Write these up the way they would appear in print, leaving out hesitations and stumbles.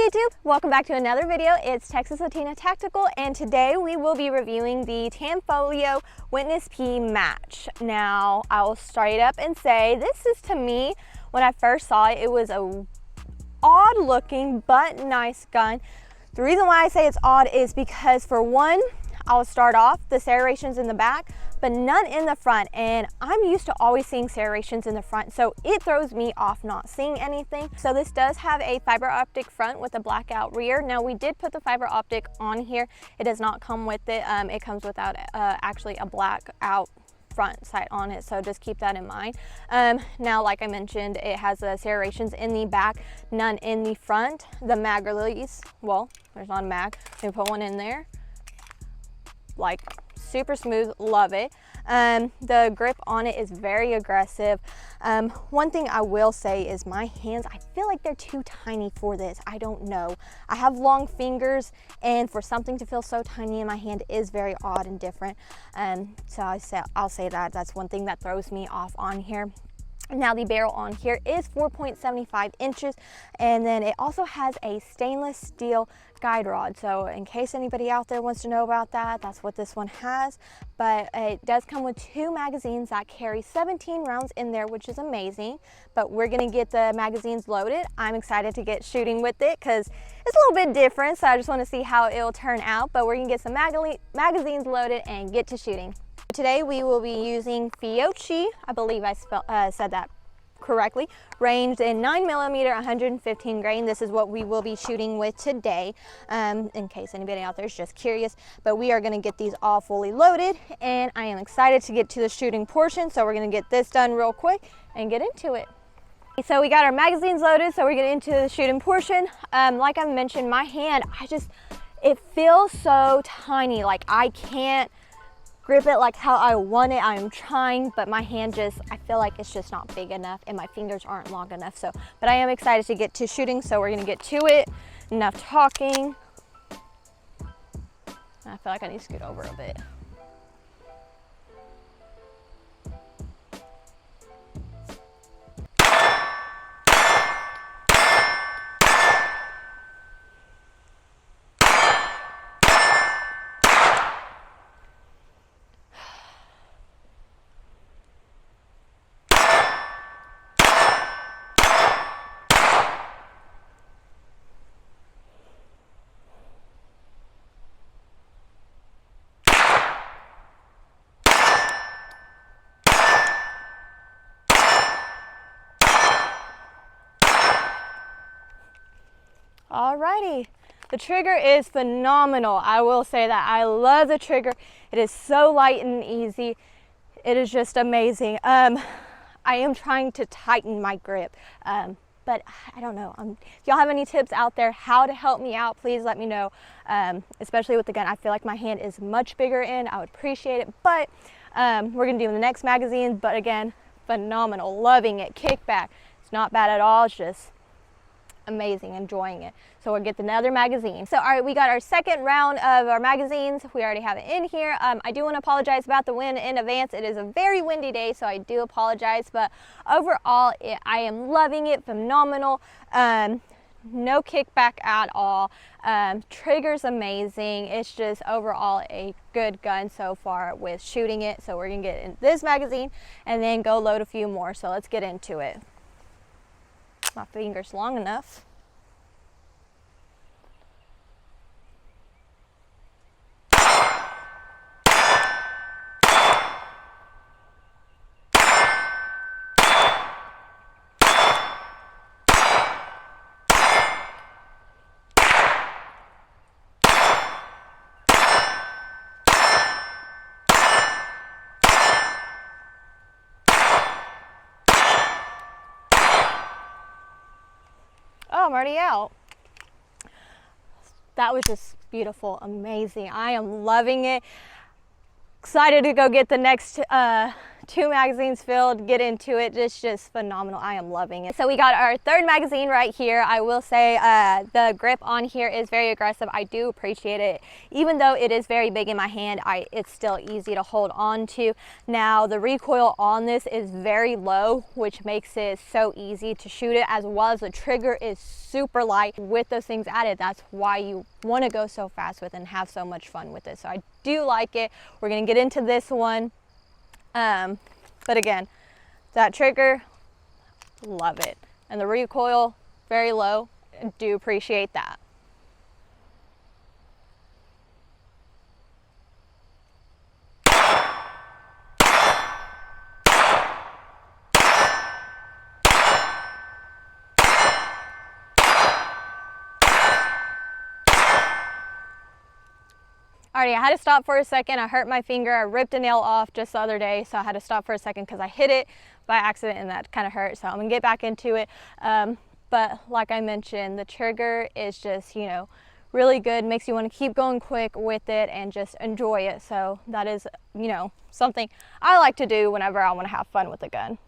Hey YouTube, welcome back to another video. It's Texaslatinatactical, and today we will be reviewing the Tanfolio P Match. Now, I will straight up and say this is, to me, when I first saw it, it was a odd looking but nice gun. The reason why I say it's odd is because, for one, I'll start off the serrations in the back, but none in the front, and I'm used to always seeing serrations in the front, so it throws me off not seeing anything. So this does have a fiber optic front with a blackout rear. Now, we did put the fiber optic on here. It does not come with it. It comes without actually a blackout front sight on it, so just keep that in mind. Now, like I mentioned, it has serrations in the back, none in the front. The mag release, well, there's not a mag. We put one in there, like super smooth, love it. The grip on it is very aggressive. One thing I will say is my hands, I feel like they're too tiny for this. I don't know. I have long fingers, and for something to feel so tiny in my hand is very odd and different. So I'll say that that's one thing that throws me off on here. Now, the barrel on here is 4.75 inches, and then it also has a stainless steel guide rod. So in case anybody out there wants to know about that, that's what this one has. But it does come with 2 magazines that carry 17 rounds in there, which is amazing. But we're gonna get the magazines loaded. I'm excited to get shooting with it because it's a little bit different, so I just want to see how it'll turn out. But we're gonna get some magazines loaded and get to shooting. Today we will be using Fiochi, I believe I said that correctly, ranged in 9mm 115 grain. This is what we will be shooting with today, in case anybody out there is just curious. But we are going to get these all fully loaded, and I am excited to get to the shooting portion. So we're going to get this done real quick and get into it. So we got our magazines loaded, so we're getting into the shooting portion. Like I mentioned, my hand, it feels so tiny. Like, I can't grip it like how I want it. I'm trying, but my hand just, I feel like it's just not big enough, and my fingers aren't long enough. So, but I am excited to get to shooting, so we're gonna get to it. Enough talking. I feel like I need to scoot over a bit. Alrighty, the trigger is phenomenal. I will say that. I love the trigger. It is so light and easy. It is just amazing. I am trying to tighten my grip, but I don't know. If y'all have any tips out there how to help me out, please let me know. Especially with the gun, I feel like my hand is much bigger in. I would appreciate it, but we're gonna do the next magazine. But again, phenomenal, loving it. Kickback, it's not bad at all. It's just amazing, enjoying it. So we'll get another magazine. So all right, we got our second round of our magazines. We already have it in here. I do want to apologize about the wind in advance. It is a very windy day, so I do apologize, but overall I am loving it. Phenomenal. No kickback at all. Trigger's amazing. It's just overall a good gun so far with shooting it. So we're gonna get in this magazine and then go load a few more. So let's get into it. My finger's long enough. I'm already out. That was just beautiful, amazing. I am loving it. Excited to go get the next 2 magazines filled, get into it. It's just phenomenal. I am loving it. So we got our 3rd magazine right here. I will say the grip on here is very aggressive. I do appreciate it. Even though it is very big in my hand, it's still easy to hold on to. Now the recoil on this is very low, which makes it so easy to shoot it, as well as the trigger is super light. With those things added, that's why you want to go so fast with and have so much fun with it. So I do like it. We're going to get into this one. But again, that trigger, love it. And the recoil, very low. I do appreciate that. Alrighty, I had to stop for a second. I hurt my finger. I ripped a nail off just the other day, so I had to stop for a second because I hit it by accident and that kind of hurt. So I'm gonna get back into it. But like I mentioned, the trigger is just, you know, really good. Makes you want to keep going quick with it and just enjoy it. So that is, you know, something I like to do whenever I want to have fun with a gun.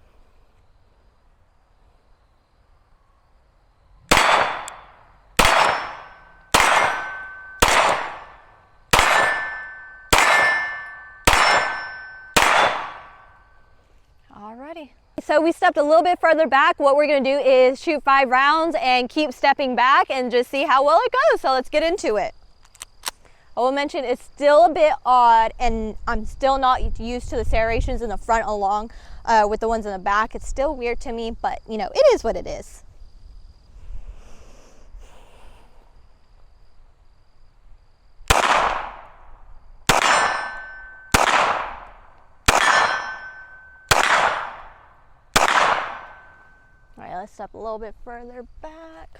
Alrighty. So we stepped a little bit further back. What we're going to do is shoot 5 rounds and keep stepping back and just see how well it goes. So let's get into it. I will mention it's still a bit odd, and I'm still not used to the serrations in the front along with the ones in the back. It's still weird to me, but you know, it is what it is. All right, let's step a little bit further back.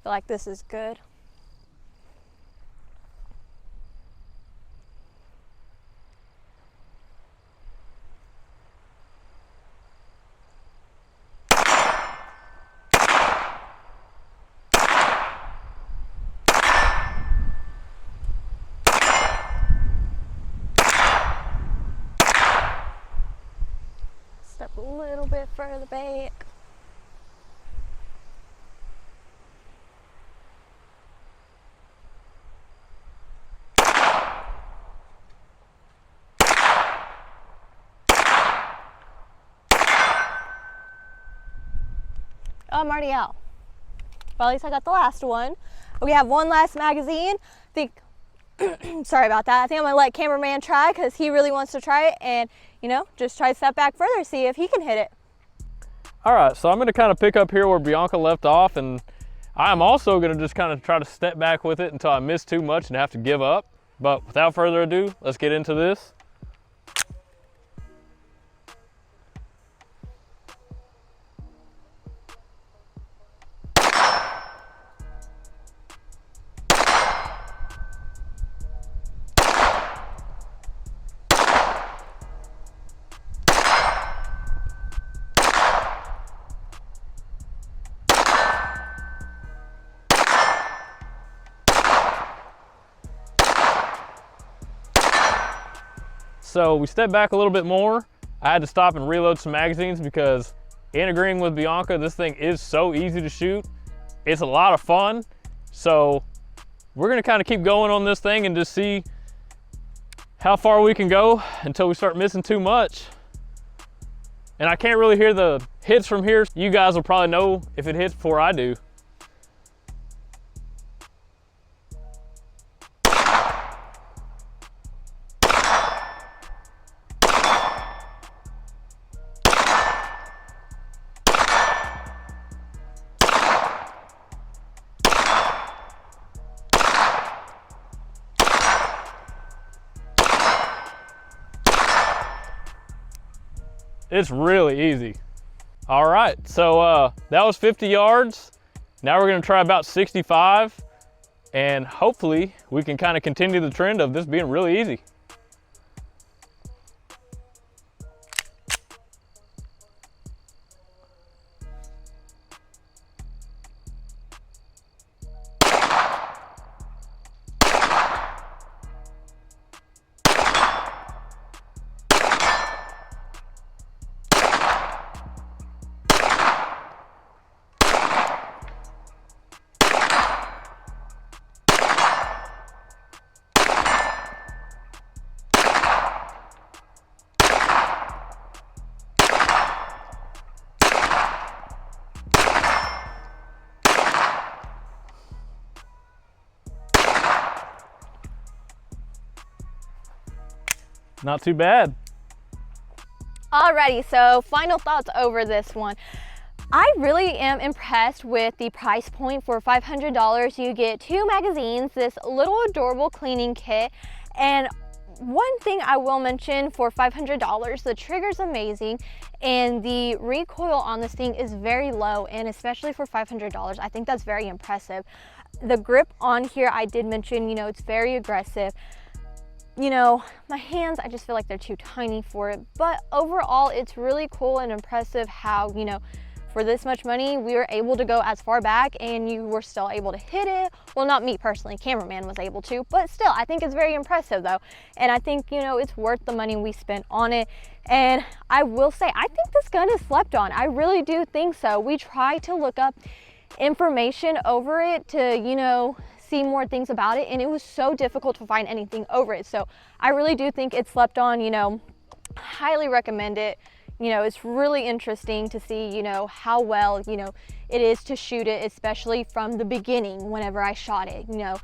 Feel like this is good. Step a little bit further back. Oh, I'm already out. Well, at least I got the last one. We have one last magazine. I think, sorry about that. I think I'm gonna let cameraman try because he really wants to try it, and you know, just try to step back further, see if he can hit it. All right, so I'm gonna kind of pick up here where Bianca left off, and I'm also gonna just kind of try to step back with it until I miss too much and have to give up. But without further ado, let's get into this. So we stepped back a little bit more. I had to stop and reload some magazines because, in agreeing with Bianca, this thing is so easy to shoot. It's a lot of fun. So we're gonna kind of keep going on this thing and just see how far we can go until we start missing too much. And I can't really hear the hits from here. You guys will probably know if it hits before I do. It's really easy. All right, so that was 50 yards. Now we're gonna try about 65, and hopefully we can kind of continue the trend of this being really easy. Not too bad. Alrighty, so final thoughts over this one. I really am impressed with the price point. For $500, you get 2 magazines, this little adorable cleaning kit, and one thing I will mention, for $500, the trigger's amazing and the recoil on this thing is very low, and especially for $500, I think that's very impressive. The grip on here, I did mention, you know, it's very aggressive. You know, my hands, I just feel like they're too tiny for it, but overall it's really cool and impressive how, you know, for this much money we were able to go as far back and you were still able to hit it. Well, not me personally, cameraman was able to, but still I think it's very impressive though, and I think, you know, it's worth the money we spent on it. And I will say, I think this gun is slept on. I really do think so. We tried to look up information over it to, you know, see more things about it, and it was so difficult to find anything over it. So I really do think it's slept on. You know, highly recommend it. You know, it's really interesting to see, you know, how well, you know, it is to shoot it, especially from the beginning. Whenever I shot it, you know,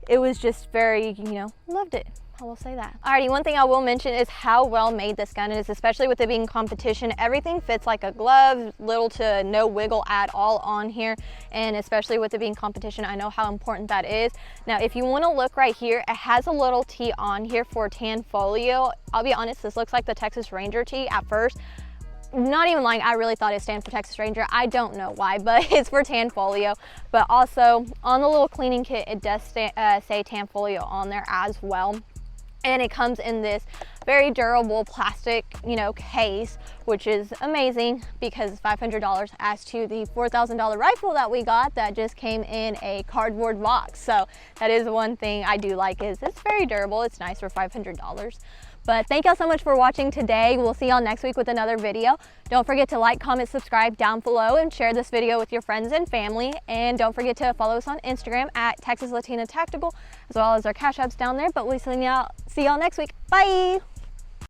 it was just very, you know, loved it. I will say that. Alrighty, one thing I will mention is how well made this gun is, especially with it being competition. Everything fits like a glove, little to no wiggle at all on here, and especially with it being competition, I know how important that is. Now, if you want to look right here, it has a little T on here for Tanfolio. I'll be honest, this looks like the Texas Ranger T at first. Not even lying, I really thought it stands for Texas Ranger. I don't know why, but it's for Tanfolio. But also on the little cleaning kit, it does say Tanfolio on there as well. And it comes in this very durable plastic, you know, case, which is amazing because $500 as to the $4,000 rifle that we got that just came in a cardboard box. So that is one thing I do like, is it's very durable. It's nice for $500. But thank y'all so much for watching today. We'll see y'all next week with another video. Don't forget to like, comment, subscribe down below, and share this video with your friends and family. And don't forget to follow us on Instagram at Texaslatinatactical, as well as our cash apps down there. But we'll see y'all next week. Bye!